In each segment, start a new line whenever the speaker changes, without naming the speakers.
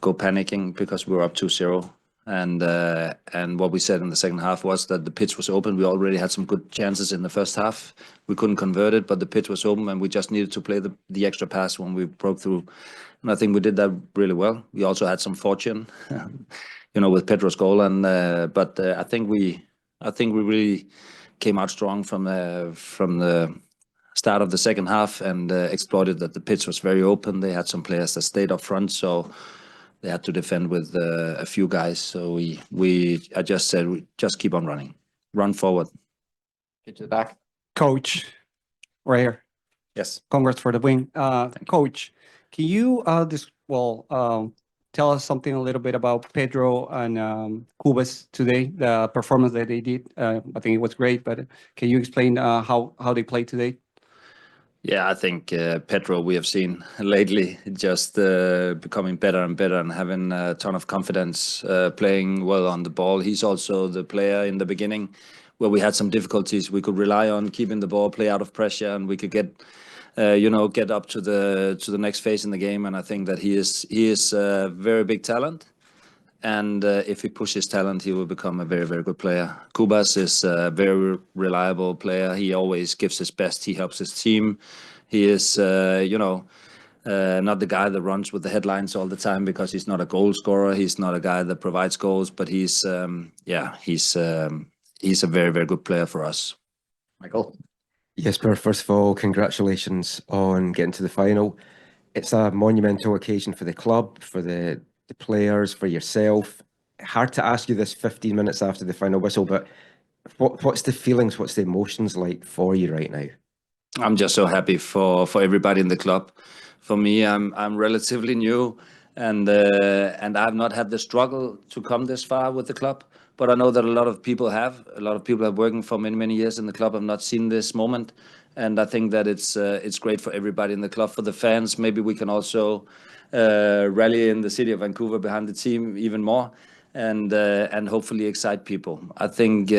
go panicking because we were up 2-0. And what we said in the second half was that the pitch was open. We already had some good chances in the first half. We couldn't convert it, but the pitch was open, and we just needed to play the extra pass when we broke through. And I think we did that really well. We also had some fortune, with Pedro's goal. But I think we really came out strong from the start of the second half and exploited that the pitch was very open. They had some players that stayed up front, so they had to defend with a few guys. So I just said, we just keep on running, run forward.
Get to the back.
Coach, right here.
Yes.
Congrats for the win. Coach, can you tell us something a little bit about Pedro and Cubas today, the performance that they did? I think it was great, but can you explain how they played today?
Yeah, I think Pedro, we have seen lately just becoming better and better and having a ton of confidence, playing well on the ball. He's also the player in the beginning where we had some difficulties. We could rely on keeping the ball, play out of pressure, and we could get up to the next phase in the game. And I think that he is a very big talent. And if he pushes talent, he will become a very, very good player. Cubas is a very reliable player. He always gives his best. He helps his team. He is, not the guy that runs with the headlines all the time because he's not a goal scorer. He's not a guy that provides goals, but he's a very, very good player for us.
Michael?
Jesper, first of all, congratulations on getting to the final. It's a monumental occasion for the club, for the players, for yourself. Hard to ask you this 15 minutes after the final whistle, but what's the feelings, what's the emotions like for you right now?
I'm just so happy for everybody in the club. For me, I'm relatively new, and I've not had the struggle to come this far with the club. But I know that a lot of people have. A lot of people have working for many, many years in the club have not seen this moment, and I think that it's great for everybody in the club, for the fans. Maybe we can also rally in the city of Vancouver behind the team even more, and hopefully excite people. I think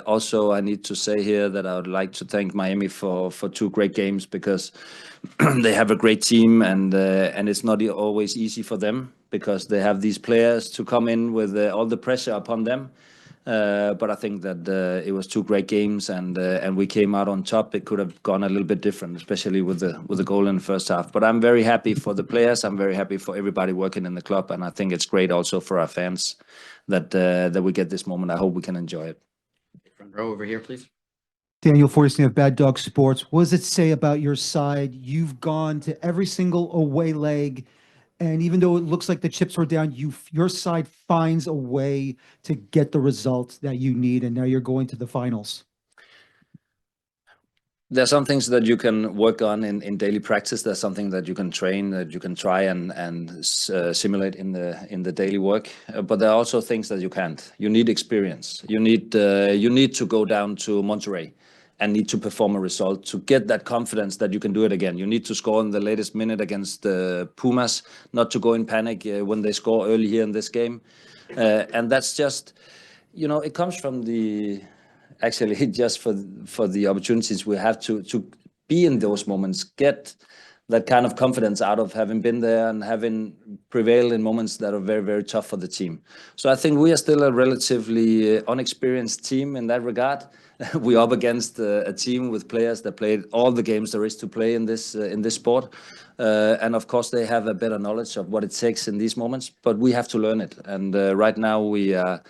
also I need to say here that I would like to thank Miami for 2 great games, because they have a great team, and it's not always easy for them because they have these players to come in with all the pressure upon them. But I think that it was 2 great games, and we came out on top. It could have gone a little bit different, especially with the goal in the first half. But I'm very happy for the players. I'm very happy for everybody working in the club, and I think it's great also for our fans that we get this moment. I hope we can enjoy it.
Front row over here, please.
Daniel Forresting of Bad Dog Sports. What does it say about your side? You've gone to every single away leg, and even though it looks like the chips were down, your side finds a way to get the results that you need, and now you're going to the finals.
There's some things that you can work on in daily practice. There's something that you can train, that you can try and simulate in the daily work. But there are also things that you can't. You need experience. You need to go down to Monterrey and need to perform a result to get that confidence that you can do it again. You need to score in the latest minute against Pumas, not to go in panic when they score early here in this game. And that's just, it comes from just for the opportunities we have to be in those moments, get that kind of confidence out of having been there and having prevailed in moments that are very, very tough for the team. So I think we are still a relatively unexperienced team in that regard. We're up against a team with players that played all the games there is to play in this sport. And of course, they have a better knowledge of what it takes in these moments, but we have to learn it. And right now we are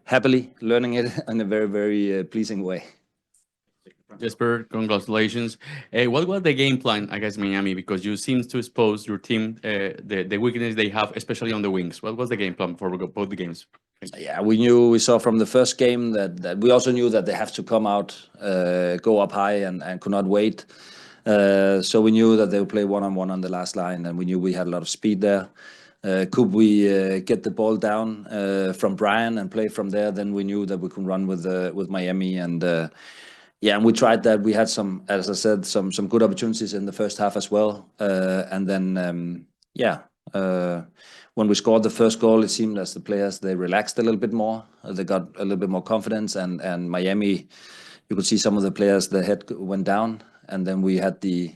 happily learning it in a very, very pleasing way.
Jesper, congratulations. What was the game plan against Miami? Because you seem to expose your team the weakness they have, especially on the wings. What was the game plan for both the games?
Yeah, we saw from the first game that we also knew that they have to come out, go up high and could not wait. So we knew that they would play one-on-one on the last line, and we knew we had a lot of speed there. Could we get the ball down from Brian and play from there? Then we knew that we could run with Miami, and and we tried that. We had some, as I said, some good opportunities in the first half as well. And then when we scored the first goal, it seemed as the players, they relaxed a little bit more. They got a little bit more confidence, and Miami, you could see some of the players, their head went down, and then we had the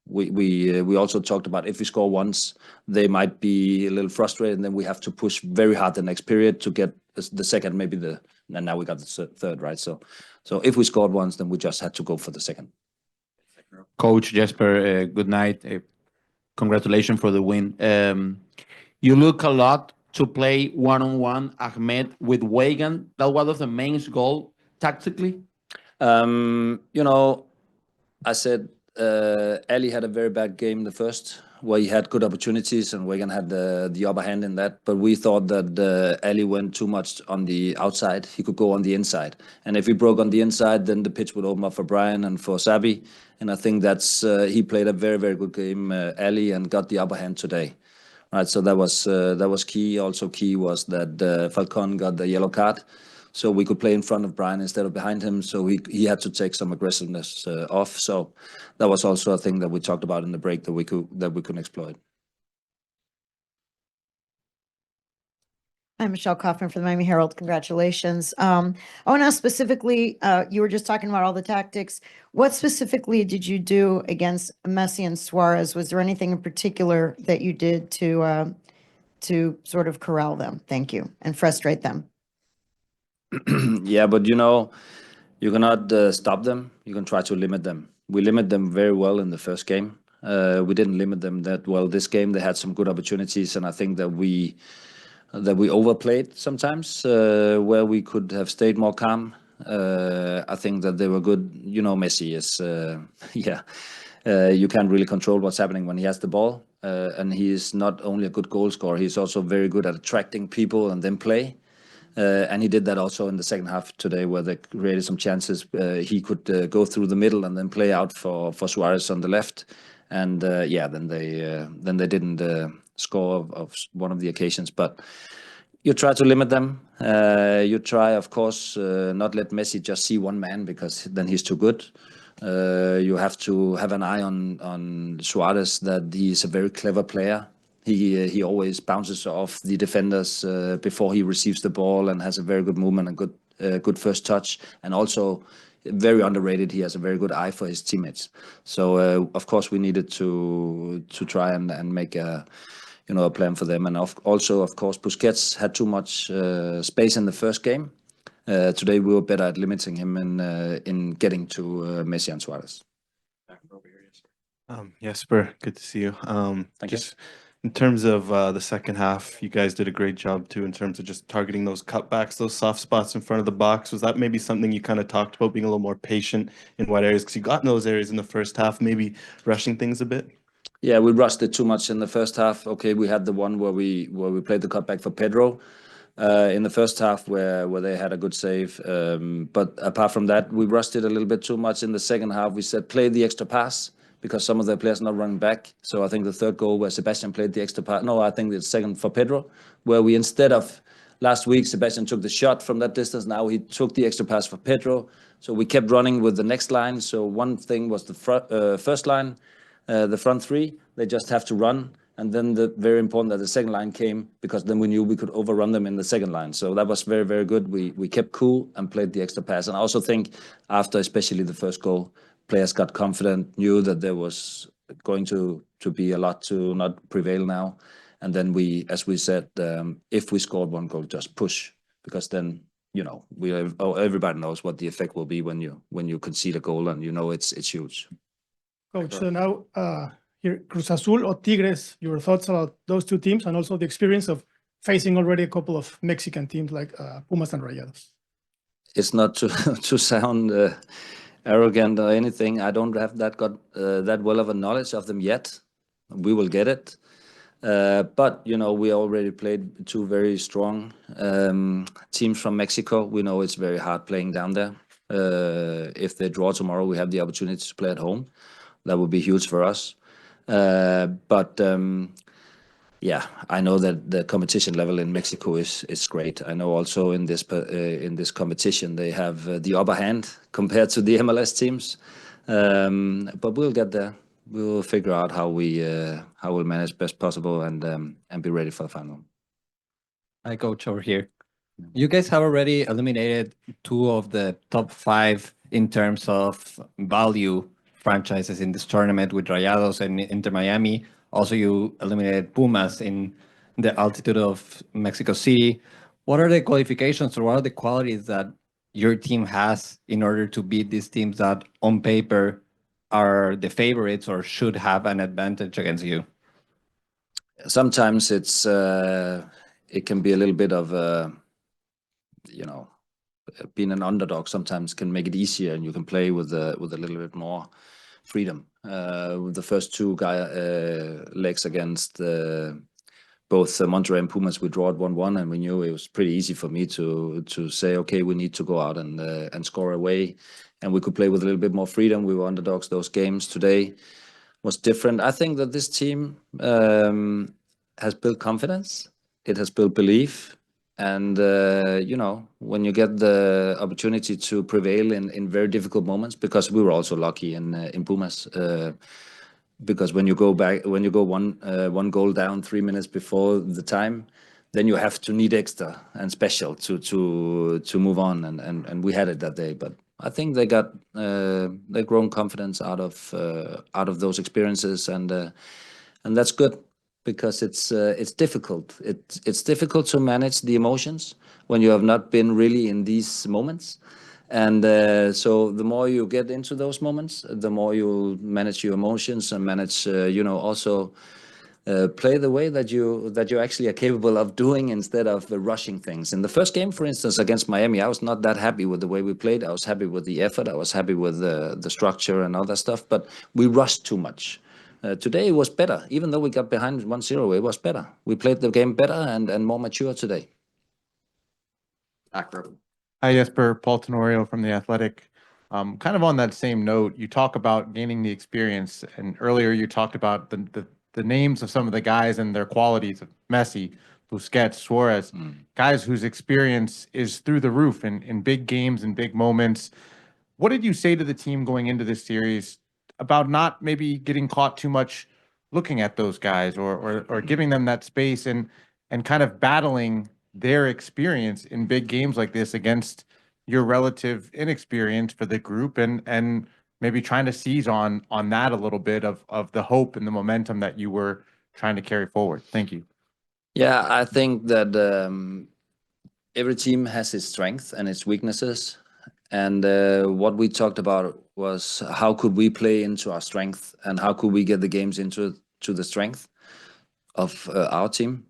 We also talked about if we score once, they might be a little frustrated, and then we have to push very hard the next period to get the second, maybe and now we got the third, right? So if we scored once, then we just had to go for the second.
Coach Jesper, good night. Congratulations for the win. You look a lot to play one-on-one, Ahmed, with Weigand. That was the main goal tactically?
I said Ali had a very bad game the first, where he had good opportunities and Wigan had the upper hand in that. But we thought that Ali went too much on the outside. He could go on the inside. And if he broke on the inside, then the pitch would open up for Brian and for Sabi. And I think that's he played a very, very good game, Ali, and got the upper hand today. Right, so that was key. Also key was that Falcon got the yellow card. So we could play in front of Brian instead of behind him. So he had to take some aggressiveness off. So that was also a thing that we talked about in the break that we could exploit.
I'm Michelle Kaufman from the Miami Herald. Congratulations. I want to ask specifically, you were just talking about all the tactics. What specifically did you do against Messi and Suarez? Was there anything in particular that you did to sort of corral them? Thank you. And frustrate them?
Yeah, but you cannot stop them. You can try to limit them. We limit them very well in the first game. We didn't limit them that well this game. They had some good opportunities, and I think that we overplayed sometimes, where we could have stayed more calm. I think that they were good. Messi is, you can't really control what's happening when he has the ball, and he is not only a good goal scorer, he's also very good at attracting people and then play. And he did that also in the second half today, where they created some chances. He could go through the middle and then play out for Suarez on the left. And then they didn't score of one of the occasions. But you try to limit them. You try, of course, not let Messi just see one man, because then he's too good. You have to have an eye on Suarez, that he's a very clever player. He always bounces off the defenders before he receives the ball, and has a very good movement and good first touch, and also very underrated. He has a very good eye for his teammates. So of course we needed to try and make a plan for them. And also of course Busquets had too much space in the first game. Today we were better at limiting him in getting to Messi and Suarez.
Jesper, good to see you.
Thank you.
In terms of the second half, you guys did a great job too, in terms of just targeting those cutbacks, those soft spots in front of the box. Was that maybe something you kind of talked about, being a little more patient in wide areas? Because you got in those areas in the first half, maybe rushing things a bit?
Yeah, we rushed it too much in the first half. Okay, we had the one where we played the cutback for Pedro in the first half, where they had a good save. But apart from that, we rushed it a little bit too much in the second half. We said play the extra pass, because some of the players are not running back. So I think the third goal where Sebastian played the extra pass. No, I think the second for Pedro, where we, instead of last week, Sebastian took the shot from that distance. Now he took the extra pass for Pedro. So we kept running with the next line. So one thing was the first line, the front three, they just have to run. And then very important that the second line came, because then we knew we could overrun them in the second line. So that was very, very good. We kept cool and played the extra pass. And I also think after especially the first goal, players got confident, knew that there was going to be a lot to not prevail now. And then we, as we said, if we scored one goal, just push, because then, everybody knows what the effect will be when you concede a goal, and it's huge.
Coach, so now here, Cruz Azul or Tigres, your thoughts about those two teams, and also the experience of facing already a couple of Mexican teams like Pumas and Rayados?
It's not to sound arrogant or anything. I don't have that well of a knowledge of them yet. We will get it. But, we already played two very strong teams from Mexico. We know it's very hard playing down there. If they draw tomorrow, we have the opportunity to play at home. That would be huge for us. But I know that the competition level in Mexico is great. I know also in this competition they have the upper hand compared to the MLS teams. But we'll get there. We'll figure out how we'll manage best possible and be ready for the final.
Hi, Coach, over here. You guys have already eliminated two of the top 5 in terms of value
franchises in this tournament with Rayados and Inter Miami. Also, you eliminated Pumas in the altitude of Mexico City. What are the qualifications or what are the qualities that your team has in order to beat these teams that on paper are the favorites or should have an advantage against you?
Sometimes it can be a little bit of being an underdog sometimes can make it easier, and you can play with a little bit more freedom. With the first two legs against both Monterrey and Pumas, we drew at 1-1, and we knew it was pretty easy for me to say, okay, we need to go out and score away, and we could play with a little bit more freedom. We were underdogs those games. Today was different. I think that this team has built confidence. It has built belief. And, when you get the opportunity to prevail in very difficult moments, because we were also lucky in Pumas, because when you go one goal down 3 minutes before the time, then you have to need extra and special to move on. And we had it that day. But I think they grown confidence out of those experiences. And that's good. Because it's difficult. It's difficult to manage the emotions when you have not been really in these moments, and so the more you get into those moments, the more you manage your emotions and manage, also play the way that you actually are capable of doing instead of rushing things. In the first game, for instance, against Miami, I was not that happy with the way we played. I was happy with the effort. I was happy with the structure and all that stuff, but we rushed too much. Today it was better. Even though we got behind 1-0, it was better. We played the game better and more mature today.
Back row.
Hi, Jesper. Paul Tenorio from The Athletic. Kind of on that same note, you talk about gaining the experience, and earlier you talked about the names of some of the guys and their qualities, Messi, Busquets, Suarez, guys whose experience is through the roof in big games and big moments. What did you say to the team going into this series about not maybe getting caught too much looking at those guys or giving them that space and kind of battling their experience in big games like this against your relative inexperience for the group and maybe trying to seize on that a little bit of the hope and the momentum that you were trying to carry forward? Thank you.
Yeah, I think that every team has its strengths and its weaknesses. And what we talked about was how could we play into our strength and how could we get the games into the strength of our team.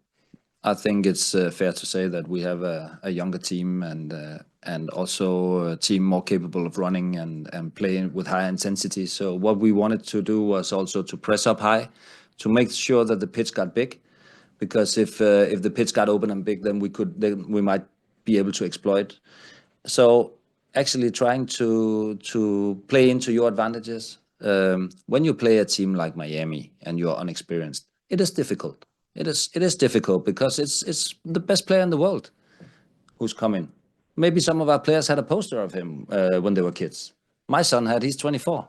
I think it's fair to say that we have a younger team and also a team more capable of running and playing with high intensity. So what we wanted to do was also to press up high, to make sure that the pitch got big, because if the pitch got open and big, then we might be able to exploit. So actually trying to play into your advantages. When you play a team like Miami and you're unexperienced, it is difficult. It is difficult because it's the best player in the world who's coming. Maybe some of our players had a poster of him when they were kids. My son he's 24,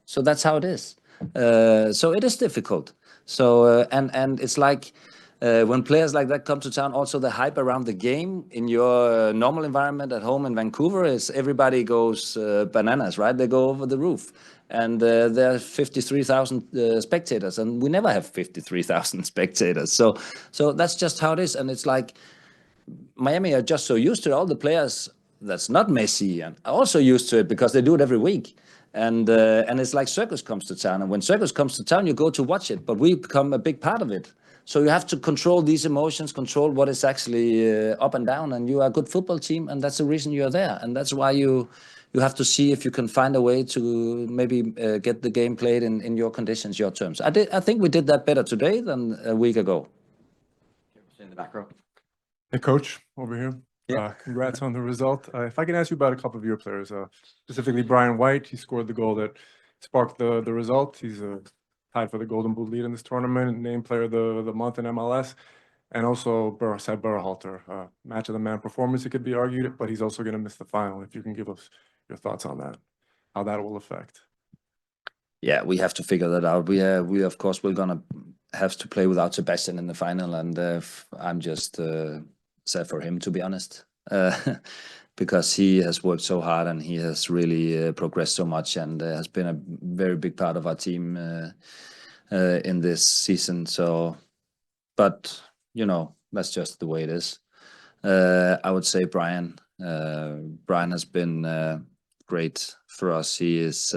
so that's how it is. So it is difficult. So and it's like when players like that come to town, also the hype around the game in your normal environment at home in Vancouver is everybody goes bananas, right? They go over the roof. And there are 53,000 spectators, and we never have 53,000 spectators. So that's just how it is. And it's like Miami are just so used to it. All the players that's not Messi and are also used to it because they do it every week. And it's like circus comes to town. And when circus comes to town, you go to watch it, but we become a big part of it. So you have to control these emotions, control what is actually up and down. And you are a good football team, and that's the reason you're there. And that's why you have to see if you can find a way to maybe get the game played in your conditions, your terms. I think we did that better today than a week ago.
In the back row.
Hey, Coach, over here.
Yeah.
Congrats on the result. If I can ask you about a couple of your players, specifically Brian White. He scored the goal that sparked the result. He's tied for the Golden Boot lead in this tournament, named Player of the Month in MLS. And also Seb Berhalter, match of the man performance, it could be argued, but he's also going to miss the final. If you can give us your thoughts on that, how that will affect.
Yeah, we have to figure that out. We of course we're gonna have to play without Sebastian in the final, and I'm just sad for him, to be honest. because he has worked so hard and he has really progressed so much and has been a very big part of our team in this season. So, but you know, that's just the way it is. I would say Brian. Brian has been great for us. He's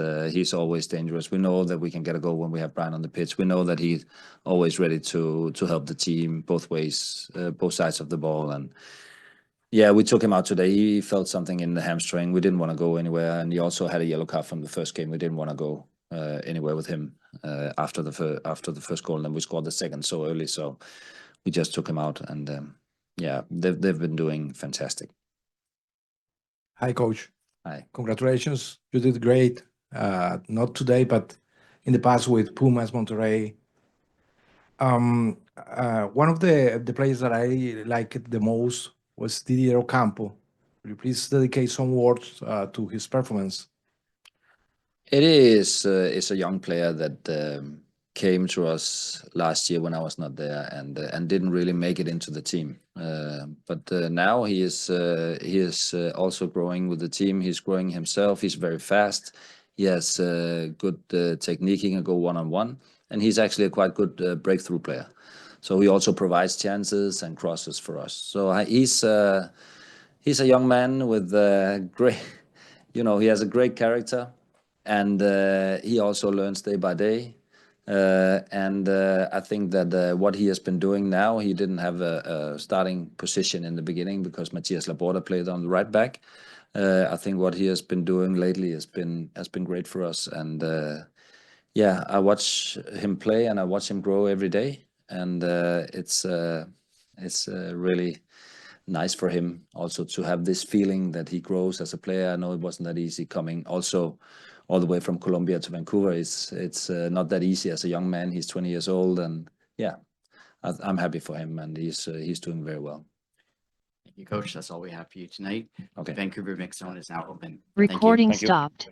always dangerous. We know that we can get a goal when we have Brian on the pitch. We know that he's always ready to help the team both ways, both sides of the ball. And yeah, we took him out today. He felt something in the hamstring. We didn't want to go anywhere, and he also had a yellow card from the first game. We didn't want to go anywhere with him after the first goal, and then we scored the second so early. So we just took him out, and yeah, they've been doing fantastic.
Hi, Coach.
Hi.
Congratulations. You did great. Not today, but in the past with Pumas, Monterrey. One of the players that I liked the most was Didier Ocampo. Will you please dedicate some words to his performance?
It is it's a young player that came to us last year when I was not there and didn't really make it into the team. But now he is also growing with the team. He's growing himself. He's very fast. He has good technique. He can go one-on-one, and he's actually a quite good breakthrough player. So he also provides chances and crosses for us. So he's a young man with great, you know, he has a great character, and he also learns day by day. And I think that what he has been doing now, he didn't have a starting position in the beginning because Matias Laborda played on the right back. I think what he has been doing lately has been great for us. And yeah, I watch him play and I watch him grow every day. And it's really nice for him also to have this feeling that he grows as a player. I know it wasn't that easy coming also all the way from Colombia to Vancouver. It's not that easy as a young man. He's 20 years old, and yeah, I'm happy for him, and he's doing very well.
Thank you, Coach. That's all we have for you tonight.
Okay.
Vancouver Mix Zone is now open. Thank you.
Recording
Thank you.
stopped.